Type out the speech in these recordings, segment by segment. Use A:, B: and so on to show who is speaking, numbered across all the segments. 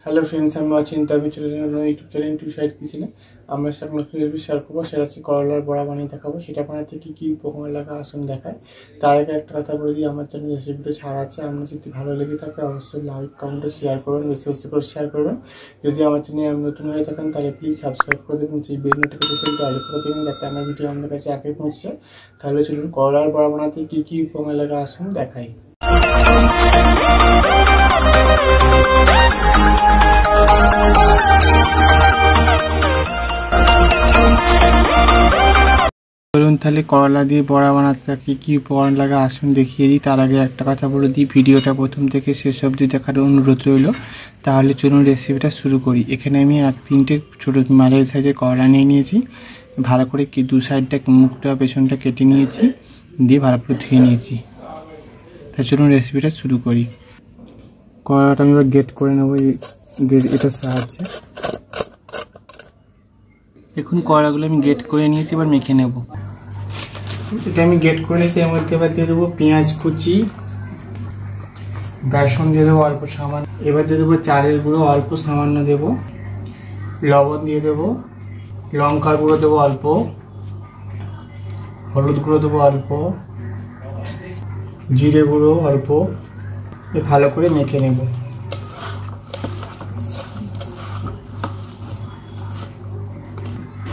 A: Hello friends, আমি Achanta YouTube channel to side কিচেনে আমরা একটা নতুন রেসিপি শেয়ার করবো। সেটা হচ্ছে করলার বড়া বানিয়ে দেখাবো। সেটা বানাতে কী কী উপকরণ লাগা আসুন দেখায়। তার আগে একটা কথা বলে দিই, আমার চ্যানেল রেসিপিটা ছাড়া আছে। আপনার যদি ভালো লেগে থাকে অবশ্যই লাইক কমেন্টে শেয়ার করবেন, বেশি বেশি করে শেয়ার করবেন। যদি আমার চ্যানেল নতুন হয়ে থাকেন তাহলে প্লিজ সাবস্ক্রাইব করে দেবেন, সেই বেল নোটিফিকেশনটা অল করে দেবেন যাতে আমার ভিডিও আমাদের কাছে আগে পৌঁছে যায়। তাহলে চলুন করলার বড়া বানাতে কী কী উপকরণ লাগা আসুন দেখাই। চলুন তাহলে করলা দিয়ে বড়া বানাতে কী কী উপকরণ লাগে আসুন দেখিয়ে দিই। তার আগে একটা কথা বলে দিই, ভিডিওটা প্রথম থেকে শেষ অবধি দেখার অনুরোধ রইল। তাহলে চলুন রেসিপিটা শুরু করি। এখানে আমি 1-3টে ছোটো মাঝারি সাইজের করলা নিয়ে নিয়েছি। ভালো করে দু সাইডটা মুখটা পেছনটা কেটে নিয়েছি, দিয়ে ভালো করে ধুয়ে নিয়েছি। তাই চলুন রেসিপিটা শুরু করি। করলাটা আমি গেট করে নেবো এটার সাহায্যে। দেখুন করলাগুলো আমি গেট করে নিয়েছি, এবার মেখে নেব। এটা আমি গেট করে নিয়েছি। এর মধ্যে এবার দিয়ে দেবো পেঁয়াজ কুচি, বেসন দিয়ে দেবো অল্প সামান্য, এবার দিয়ে দেবো চালের গুঁড়ো অল্প সামান্য দেবো, লবণ দিয়ে দেবো, লঙ্কার গুঁড়ো দেবো অল্প, হলুদ গুঁড়ো দেবো অল্প, জিরে গুঁড়ো অল্প। ভালো করে মেখে নেব।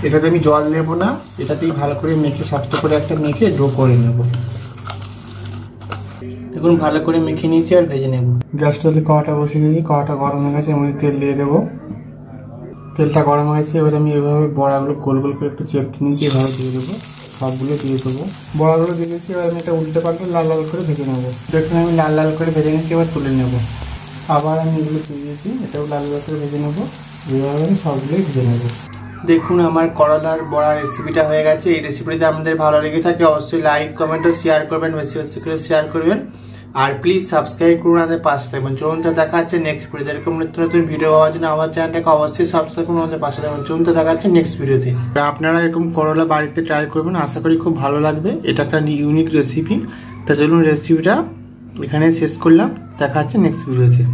A: এটাতে আমি জল দেবো না, এটাতেই ভালো করে মেখে শক্ত করে একটা মেখে ডো করে নেব। দেখুন ভালো করে মেখে নিয়েছি, আর ভেজে নেব। গ্যাসটা কড়াটা বসিয়ে দিয়েছি, কড়াটা গরম হয়ে গেছে, এর মধ্যে তেল দিয়ে দেবো। তেলটা গরম হয়ে গেছে, এবার আমি এভাবে বড়াগুলো গোল গোল করে একটু চেপটে নিয়েছি, এভাবে দিয়ে দেবো। সবগুলো দিয়ে দেবো, বড়াগুলো দিয়ে দিয়েছি। এবার আমি এটা উল্টে পাল্টে লাল লাল করে ভেজে নেবো। দেখুন আমি লাল লাল করে ভেজে নিয়েছি, এবার তুলে নেব। আবার আমি এগুলো দিয়ে দিয়েছি, এটাও লাল লাল করে ভেজে নেবো। এভাবে আমি সবগুলোই ভেজে নেবো। দেখুন আমার করলার বড়া রেসিপিটা হয়ে গেছে। এই রেসিপিটা আপনাদের ভালো লেগে থাকে অবশ্যই লাইক কমেন্ট ও শেয়ার করবেন, বেশি বেশি করে শেয়ার করবেন। আর প্লিজ সাবস্ক্রাইব করুন, আমাদের পাশে থাকবেন। চলুন তো দেখা হচ্ছে নেক্সট ভিডিওতে। এরকম নতুন নতুন ভিডিও পাওয়ার জন্য আমার চ্যানেলটাকে অবশ্যই সাবস্ক্রাইব করুন, আমাদের পাশে থাকবেন। চলুন তো দেখা হচ্ছে নেক্সট ভিডিওতে। আপনারা এরকম করলা বাড়িতে ট্রাই করবেন, আশা করি খুব ভালো লাগবে। এটা একটা ইউনিক রেসিপি। তা চলুন রেসিপিটা এখানে শেষ করলাম, দেখা হচ্ছে নেক্সট ভিডিওতে।